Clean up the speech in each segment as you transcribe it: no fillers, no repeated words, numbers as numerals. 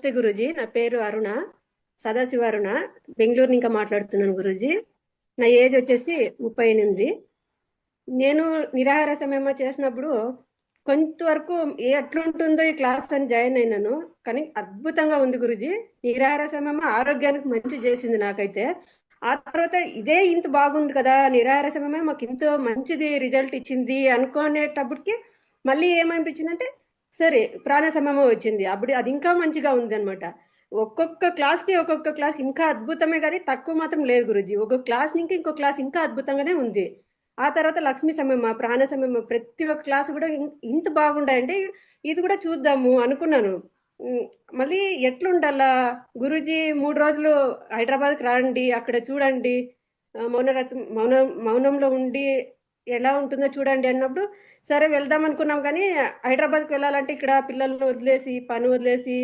నమస్తే గురూజీ. నా పేరు అరుణ, సదాశివ అరుణ. బెంగళూరు ఇంకా మాట్లాడుతున్నాను గురూజీ. నా ఏజ్ వచ్చేసి 38. నేను నిరాహార సమయమా చేసినప్పుడు కొంతవరకు ఎట్లుంటుందో ఈ క్లాస్ అని జాయిన్ అయినాను. కానీ అద్భుతంగా ఉంది గురూజీ. నిరాహార సమయమా ఆరోగ్యానికి మంచి చేసింది నాకైతే. ఆ తర్వాత ఇదే ఇంత బాగుంది కదా, నిరాహార సమయమే మాకు ఇంత మంచిది రిజల్ట్ ఇచ్చింది అనుకునేటప్పటికి మళ్ళీ ఏమనిపించిందంటే సరే ప్రాణ సమయమం వచ్చింది. అప్పుడు అది ఇంకా మంచిగా ఉంది అనమాట. ఒక్కొక్క క్లాస్ ఇంకా అద్భుతమే, కానీ తక్కువ మాత్రం లేదు గురుజీ. ఒక్కొక్క క్లాస్ నుంచి ఇంకో క్లాస్ ఇంకా అద్భుతంగానే ఉంది. ఆ తర్వాత లక్ష్మీ సమయమ, ప్రాణ సమయమ, ప్రతి ఒక్క క్లాస్ కూడా ఇంత బాగుండాయంటే ఇది కూడా చూద్దాము అనుకున్నాను. మళ్ళీ ఎట్లుండాలా గురూజీ, 3 రోజులు హైదరాబాద్కి రండి, అక్కడ చూడండి, మౌనంలో ఉండి ఎలా ఉంటుందో చూడండి అన్నప్పుడు సరే వెళ్దాం అనుకున్నాం. కానీ హైదరాబాద్కి వెళ్ళాలంటే ఇక్కడ పిల్లల్ని వదిలేసి పని వదిలేసి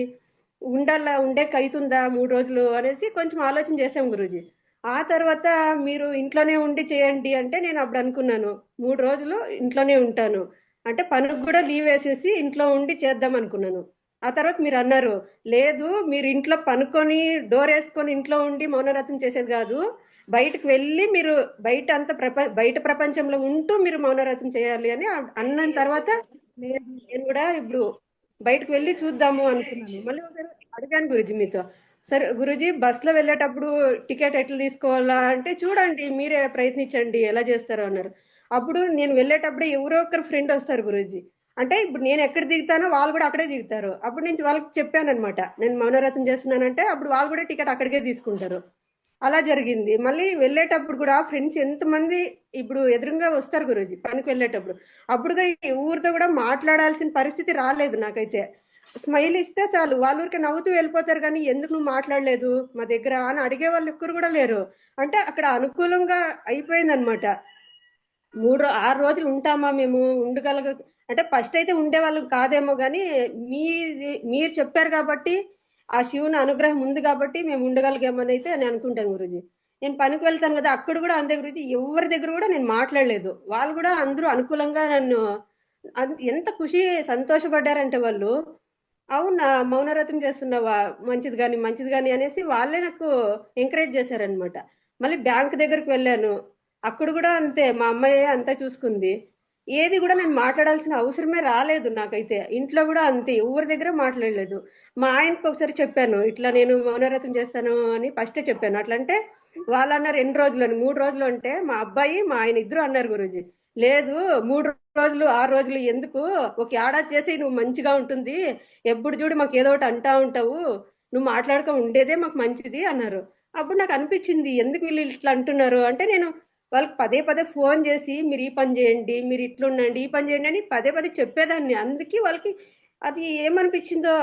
ఉండేకి అవుతుందా 3 రోజులు అనేసి కొంచెం ఆలోచన చేసాం గురూజీ. ఆ తర్వాత మీరు ఇంట్లోనే ఉండి చేయండి అంటే నేను అప్పుడు అనుకున్నాను 3 రోజులు ఇంట్లోనే ఉంటాను అంటే పనికి కూడా లీవ్ వేసేసి ఇంట్లో ఉండి చేద్దాం అనుకున్నాను. ఆ తర్వాత మీరు అన్నారు లేదు, మీరు ఇంట్లో పనుకొని డోర్ వేసుకొని ఇంట్లో ఉండి మౌనరత్నం చేసేది కాదు, బయటకు వెళ్ళి మీరు బయట ప్రపంచంలో ఉంటూ మీరు మౌనరత్నం చేయాలి అని అన్న తర్వాత నేను కూడా ఇప్పుడు బయటకు వెళ్ళి చూద్దాము అనుకున్నాను. మళ్ళీ ఒకసారి అడిగాను గురుజీ మీతో, సరే గురుజీ బస్సులో వెళ్ళేటప్పుడు టికెట్ ఎట్లా తీసుకోవాలా అంటే చూడండి మీరే ప్రయత్నించండి ఎలా చేస్తారో అన్నారు. అప్పుడు నేను వెళ్ళేటప్పుడు ఎవరో ఒకరు ఫ్రెండ్ వస్తారు గురూజీ. అంటే ఇప్పుడు నేను ఎక్కడ దిగుతానో వాళ్ళు కూడా అక్కడే దిగుతారు. అప్పుడు నేను వాళ్ళకి చెప్పాను అనమాట, నేను మౌనరత్నం చేస్తున్నానంటే అప్పుడు వాళ్ళు కూడా టికెట్ అక్కడికే తీసుకుంటారు. అలా జరిగింది. మళ్ళీ వెళ్ళేటప్పుడు కూడా ఫ్రెండ్స్ ఎంతమంది ఇప్పుడు ఎదురుగా వస్తారు గురూజీ పనికి వెళ్ళేటప్పుడు. అప్పుడు ఊరితో కూడా మాట్లాడాల్సిన పరిస్థితి రాలేదు నాకైతే. స్మైల్ ఇస్తే చాలు వాళ్ళ ఊరికి నవ్వుతూ వెళ్ళిపోతారు, కానీ ఎందుకు నువ్వు మాట్లాడలేదు మా దగ్గర అని అడిగే వాళ్ళు ఎక్కరు కూడా లేరు. అంటే అక్కడ అనుకూలంగా అయిపోయింది అనమాట. 6 రోజులు ఉంటామా మేము ఉండగలగ అంటే ఫస్ట్ అయితే ఉండేవాళ్ళం కాదేమో, కానీ మీరు చెప్పారు కాబట్టి ఆ శివుని అనుగ్రహం ఉంది కాబట్టి మేము ఉండగలిగామని అయితే నేను అనుకుంటాను గురుజీ. నేను పనికి వెళ్తాను కదా, అక్కడ కూడా అంతే గురుజీ. ఎవరి దగ్గర కూడా నేను మాట్లాడలేదు, వాళ్ళు కూడా అందరూ అనుకూలంగా నన్ను ఎంత సంతోషపడ్డారంటే వాళ్ళు, అవునా మౌనరథం చేస్తున్నావా, మంచిది కానీ అనేసి వాళ్ళే నాకు ఎంకరేజ్ చేశారనమాట. మళ్ళీ బ్యాంక్ దగ్గరికి వెళ్ళాను, అక్కడ కూడా అంతే మా అమ్మాయి అంతా చూసుకుంది. ఏది కూడా నేను మాట్లాడాల్సిన అవసరమే రాలేదు నాకైతే. ఇంట్లో కూడా అంతే ఎవరి దగ్గర మాట్లాడలేదు. మా ఆయనకు ఒకసారి చెప్పాను ఇట్లా నేను మౌనరథం చేస్తాను అని ఫస్టే చెప్పాను. అట్లా అంటే వాళ్ళు అన్నారు 2 రోజులు అని. 3 రోజులు అంటే మా అబ్బాయి మా ఆయన ఇద్దరు అన్నారు గురూజీ, లేదు 3 రోజులు 6 రోజులు ఎందుకు, ఒక ఏడాది చేసి నువ్వు మంచిగా ఉంటుంది, ఎప్పుడు చూడు మాకు ఏదో ఒకటి అంటా ఉంటావు, నువ్వు మాట్లాడుకో ఉండేదే మాకు మంచిది అన్నారు. అప్పుడు నాకు అనిపించింది ఎందుకు వీళ్ళు ఇట్లా అంటున్నారు అంటే, నేను వాళ్ళకి పదే పదే ఫోన్ చేసి మీరు ఈ పని చేయండి, మీరు ఇట్లుండండి, ఈ పని చేయండి అని పదే పదే చెప్పేదాన్ని. అందుకే వాళ్ళకి అది ఏమనిపించిందో,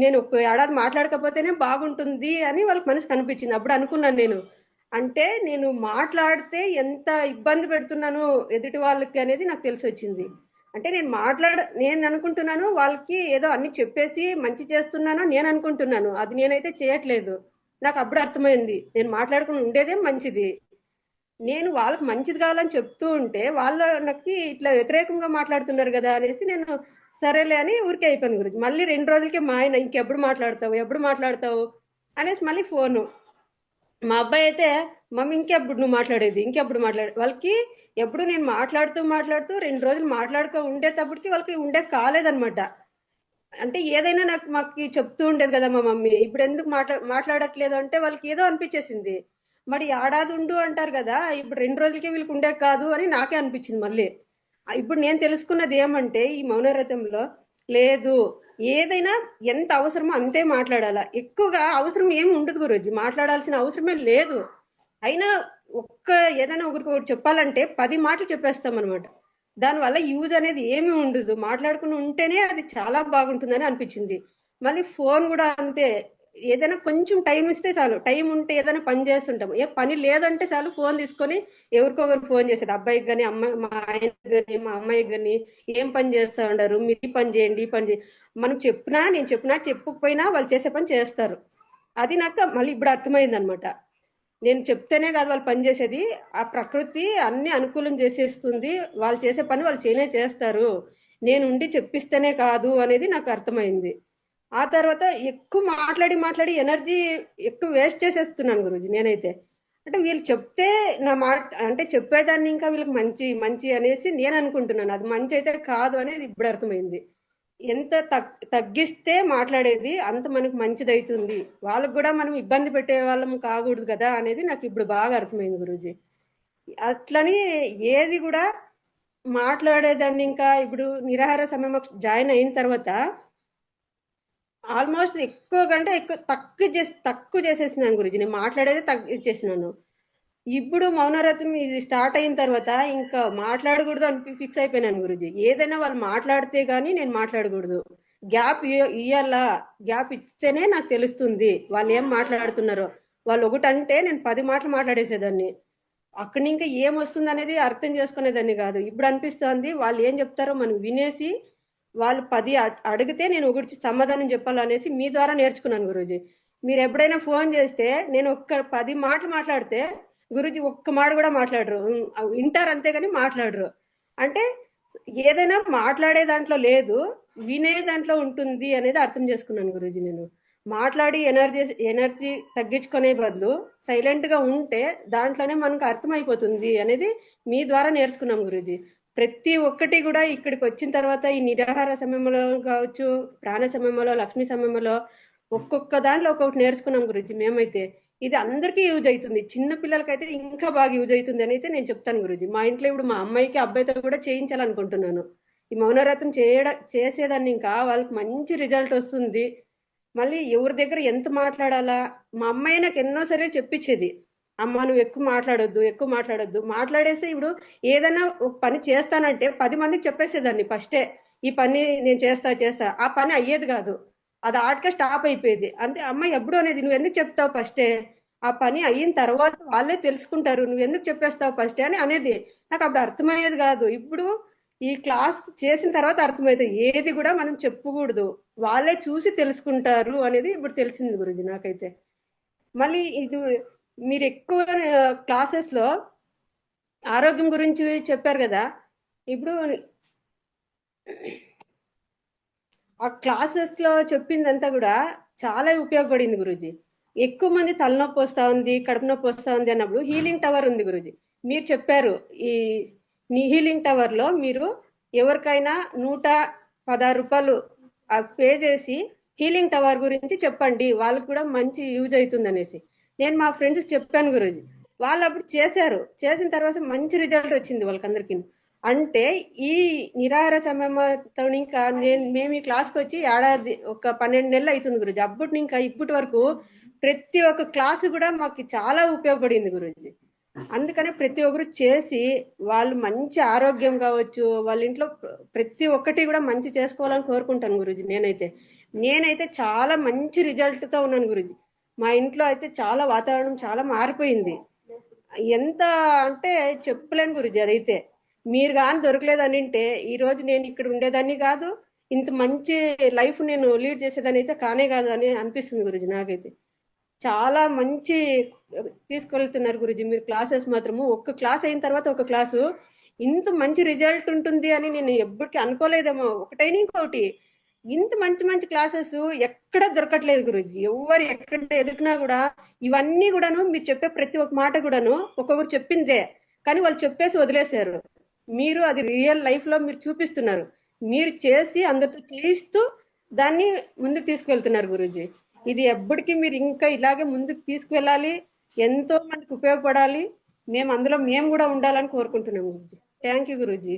నేను ఒక ఏడాది మాట్లాడకపోతేనే బాగుంటుంది అని వాళ్ళకి మనసు కనిపించింది. అప్పుడు అనుకున్నాను నేను, అంటే నేను మాట్లాడితే ఎంత ఇబ్బంది పెడుతున్నాను ఎదుటి వాళ్ళకి అనేది నాకు తెలిసి వచ్చింది. అంటే నేను అనుకుంటున్నాను వాళ్ళకి ఏదో అన్ని చెప్పేసి మంచి చేస్తున్నాను నేను అనుకుంటున్నాను, అది నేనైతే చేయట్లేదు. నాకు అప్పుడు అర్థమైంది నేను మాట్లాడుకుని ఉండేదే మంచిది. నేను వాళ్ళకి మంచిది కావాలని చెప్తూ ఉంటే వాళ్ళకి ఇట్లా వ్యతిరేకంగా మాట్లాడుతున్నారు కదా అనేసి నేను సరేలే అని ఊరికే అయిపోయాను గురించి. మళ్ళీ 2 రోజులకే మా ఆయన ఎప్పుడు మాట్లాడతావు అనేసి మళ్ళీ ఫోను. మా అబ్బాయి అయితే మమ్మీ ఇంకెప్పుడు మాట్లాడే వాళ్ళకి ఎప్పుడు నేను మాట్లాడుతూ 2 రోజులు మాట్లాడుకో ఉండేటప్పటికి వాళ్ళకి ఉండే కాలేదనమాట. అంటే ఏదైనా మాకు చెప్తూ ఉండేది కదా మా మమ్మీ, ఇప్పుడు ఎందుకు మాట్లాడట్లేదు అంటే వాళ్ళకి ఏదో అనిపించేసింది. మరి ఏడాది ఉండు అంటారు కదా, ఇప్పుడు 2 రోజులకే వీళ్ళకి ఉండే కాదు అని నాకే అనిపించింది మళ్ళీ. ఇప్పుడు నేను తెలుసుకున్నది ఏమంటే ఈ మౌనరథంలో లేదు, ఏదైనా ఎంత అవసరమో అంతే మాట్లాడాలా, ఎక్కువగా అవసరం ఏమి ఉండదు గురుజీ, మాట్లాడాల్సిన అవసరమే లేదు. అయినా ఏదైనా ఒకరికి చెప్పాలంటే 10 మాటలు చెప్పేస్తాం అనమాట. దానివల్ల యూజ్ అనేది ఏమీ ఉండదు, మాట్లాడుకుని ఉంటేనే అది చాలా బాగుంటుందని అనిపించింది. మళ్ళీ ఫోన్ కూడా అంతే, ఏదైనా కొంచెం టైం ఇస్తే చాలు, టైం ఉంటే ఏదైనా పని చేస్తుంటాము, ఏ పని లేదంటే చాలు ఫోన్ తీసుకొని ఎవరికొకరు ఫోన్ చేసేది, అబ్బాయికి కానీ మా ఆయనకి కానీ మా అమ్మాయికి కానీ, ఏం పని చేస్తూ ఉండరు మీరు, ఈ పని చేయండి ఈ పని చేయండి. నేను చెప్పినా చెప్పకపోయినా వాళ్ళు చేసే పని చేస్తారు. అది నాకు మళ్ళీ ఇప్పుడు అర్థమైంది అనమాట. నేను చెప్తేనే కాదు వాళ్ళు పని చేసేది, ఆ ప్రకృతి అన్ని అనుకూలం చేసేస్తుంది, వాళ్ళు చేసే పని వాళ్ళు చేస్తారు, నేను ఉండి చెప్పిస్తేనే కాదు అనేది నాకు అర్థమైంది. ఆ తర్వాత ఎక్కువ మాట్లాడి మాట్లాడి ఎనర్జీ ఎక్కువ వేస్ట్ చేసేస్తున్నాను గురూజీ నేనైతే. అంటే వీళ్ళు చెప్తే నా మాట అంటే చెప్పేదాన్ని ఇంకా వీళ్ళకి మంచి మంచి అనేసి నేను అనుకుంటున్నాను. అది మంచి అయితే కాదు అనేది ఇప్పుడు అర్థమైంది. ఎంత తగ్గిస్తే మాట్లాడేది అంత మనకు మంచిదైతుంది. వాళ్ళకు కూడా మనం ఇబ్బంది పెట్టే వాళ్ళం కాకూడదు కదా అనేది నాకు ఇప్పుడు బాగా అర్థమైంది గురూజీ. అట్లని ఏది కూడా మాట్లాడేదాన్ని ఇంకా ఇప్పుడు నిరాహార సమయం జాయిన్ అయిన తర్వాత ఆల్మోస్ట్ ఎక్కువ కంటే ఎక్కువ తక్కువ చేసేసినాను గురించి. నేను మాట్లాడేది తగ్గించేసినాను. ఇప్పుడు మౌనవ్రతం ఇది స్టార్ట్ అయిన తర్వాత ఇంకా మాట్లాడకూడదు అని ఫిక్స్ అయిపోయినాను గురుజీ. ఏదైనా వాళ్ళు మాట్లాడితే గానీ నేను మాట్లాడకూడదు. గ్యాప్ ఇయ్యాలా, గ్యాప్ ఇస్తేనే నాకు తెలుస్తుంది వాళ్ళు ఏం మాట్లాడుతున్నారో. వాళ్ళు ఒకటంటే నేను 10 మాటలు మాట్లాడేసేదాన్ని. అక్కడి ఇంకా ఏం వస్తుంది అనేది అర్థం చేసుకునేదాన్ని కాదు. ఇప్పుడు అనిపిస్తోంది వాళ్ళు ఏం చెప్తారో మనం వినేసి వాళ్ళు 10 అడిగితే నేను ఒకటి సమాధానం చెప్పాలనేసి మీ ద్వారా నేర్చుకున్నాను గురూజీ. మీరు ఎప్పుడైనా ఫోన్ చేస్తే నేను ఒక్క 10 మాటలు మాట్లాడితే గురూజీ ఒక్క మాట కూడా మాట్లాడరు. వింటారు అంతేగాని మాట్లాడరు. అంటే ఏదైనా మాట్లాడే దాంట్లో లేదు, వినే దాంట్లో ఉంటుంది అనేది అర్థం చేసుకున్నాను గురూజీ నేను. మాట్లాడి ఎనర్జీ ఎనర్జీ తగ్గించుకునే బదులు సైలెంట్ గా ఉంటే దాంట్లోనే మనకు అర్థమైపోతుంది అనేది మీ ద్వారా నేర్చుకున్నాం గురూజీ. ప్రతి ఒక్కటి కూడా ఇక్కడికి వచ్చిన తర్వాత ఈ నిరాహార సమయంలో కావచ్చు, ప్రాణ సమయంలో, లక్ష్మీ సమయంలో ఒక్కొక్క దాంట్లో ఒక్కొక్కటి నేర్చుకున్నాం గురించి మేమైతే. ఇది అందరికీ యూజ్ అవుతుంది. చిన్న పిల్లలకైతే ఇంకా బాగా యూజ్ అవుతుంది అని అయితే నేను చెప్తాను గురుజీ. మా ఇంట్లో ఇప్పుడు మా అమ్మాయికి అబ్బాయితో కూడా చేయించాలనుకుంటున్నాను. ఈ మౌనవ్రతం చేసేదాన్ని ఇంకా వాళ్ళకి మంచి రిజల్ట్ వస్తుంది. మళ్ళీ ఎవరి దగ్గర ఎంత మాట్లాడాలా, మా అమ్మాయి నాకు ఎన్నోసార్లు చెప్పించేది, అమ్మ నువ్వు ఎక్కువ మాట్లాడొద్దు, ఎక్కువ మాట్లాడొద్దు. మాట్లాడేస్తే ఇప్పుడు ఏదైనా ఒక పని చేస్తానంటే 10 మందికి చెప్పేసేదాన్ని ఫస్టే, ఈ పని నేను చేస్తా చేస్తా. ఆ పని అయ్యేది కాదు, అది ఆటకే స్టాప్ అయిపోయేది. అంతే అమ్మాయి ఎప్పుడు అనేది, నువ్వు ఎందుకు చెప్తావు ఫస్టే, ఆ పని అయిన తర్వాత వాళ్ళే తెలుసుకుంటారు, నువ్వు ఎందుకు చెప్పేస్తావు ఫస్టే అని అనేది. నాకు అప్పుడు అర్థమయ్యేది కాదు. ఇప్పుడు ఈ క్లాస్ చేసిన తర్వాత అర్థమవుతుంది ఏది కూడా మనం చెప్పకూడదు, వాళ్ళే చూసి తెలుసుకుంటారు అనేది ఇప్పుడు తెలిసింది గురుజీ నాకైతే. మళ్ళీ ఇది మీరు ఎక్కువ క్లాసెస్ లో ఆరోగ్యం గురించి చెప్పారు కదా. ఇప్పుడు ఆ క్లాసెస్ లో చెప్పిందంతా కూడా చాలా ఉపయోగపడింది గురుజీ. ఎక్కువ మంది తలనొప్పి వస్తా ఉంది, కడుపు నొప్పి వస్తా ఉంది అన్నప్పుడు హీలింగ్ టవర్ ఉంది గురుజీ. మీరు చెప్పారు ఈ హీలింగ్ టవర్ లో మీరు ఎవరికైనా 116 రూపాయలు పే చేసి హీలింగ్ టవర్ గురించి చెప్పండి, వాళ్ళకు కూడా మంచి యూజ్ అవుతుంది అనేసి నేను మా ఫ్రెండ్స్ చెప్పాను గురుజీ. వాళ్ళు అప్పుడు చేశారు, చేసిన తర్వాత మంచి రిజల్ట్ వచ్చింది వాళ్ళకందరికి. అంటే ఈ నిరాహార సమయంతో ఇంకా మేము ఈ క్లాస్కి వచ్చి ఏడాది ఒక 12 నెలలు అవుతుంది గురుజీ. అప్పటి ఇంకా ఇప్పటి వరకు ప్రతి ఒక్క క్లాసు కూడా మాకు చాలా ఉపయోగపడింది గురుజీ. అందుకనే ప్రతి ఒక్కరు చేసి వాళ్ళు మంచి ఆరోగ్యం కావచ్చు, వాళ్ళ ఇంట్లో ప్రతి ఒక్కటి కూడా మంచి చేసుకోవాలని కోరుకుంటాను గురుజీ. నేనైతే చాలా మంచి రిజల్ట్తో ఉన్నాను గురుజీ. మా ఇంట్లో అయితే చాలా వాతావరణం చాలా మారిపోయింది. ఎంత అంటే చెప్పలేను గురుజీ. అదైతే మీరు కానీ దొరకలేదని అంటే ఈరోజు నేను ఇక్కడ ఉండేదాన్ని కాదు, ఇంత మంచి లైఫ్ నేను లీడ్ చేసేదాన్ని అయితే కానే కాదు అని అనిపిస్తుంది గురుజీ నాకైతే. చాలా మంచి తీసుకెళ్తున్నారు గురుజీ మీరు క్లాసెస్ మాత్రము. ఒక్క క్లాస్ అయిన తర్వాత ఒక క్లాసు ఇంత మంచి రిజల్ట్ ఉంటుంది అని నేను ఎప్పటికీ అనుకోలేదేమో. ఒకటైనా ఇంకోటి ఇంత మంచి మంచి క్లాసెస్ ఎక్కడ దొరకట్లేదు గురుజీ. ఎవరు ఎక్కడ ఎదుగునా కూడా ఇవన్నీ కూడాను మీరు చెప్పే ప్రతి ఒక్క మాట కూడాను ఒక్కొక్కరు చెప్పిందే, కానీ వాళ్ళు చెప్పేసి వదిలేశారు. మీరు అది రియల్ లైఫ్ లో మీరు చూపిస్తున్నారు, మీరు చేసి అందరితో చేయిస్తూ దాన్ని ముందుకు తీసుకువెళ్తున్నారు గురూజీ. ఇది ఎప్పటికీ మీరు ఇంకా ఇలాగే ముందుకు తీసుకువెళ్ళాలి, ఎంతో మందికి ఉపయోగపడాలి, మేము అందులో మేము కూడా ఉండాలని కోరుకుంటున్నాం గురూజీ. Thank you Guruji.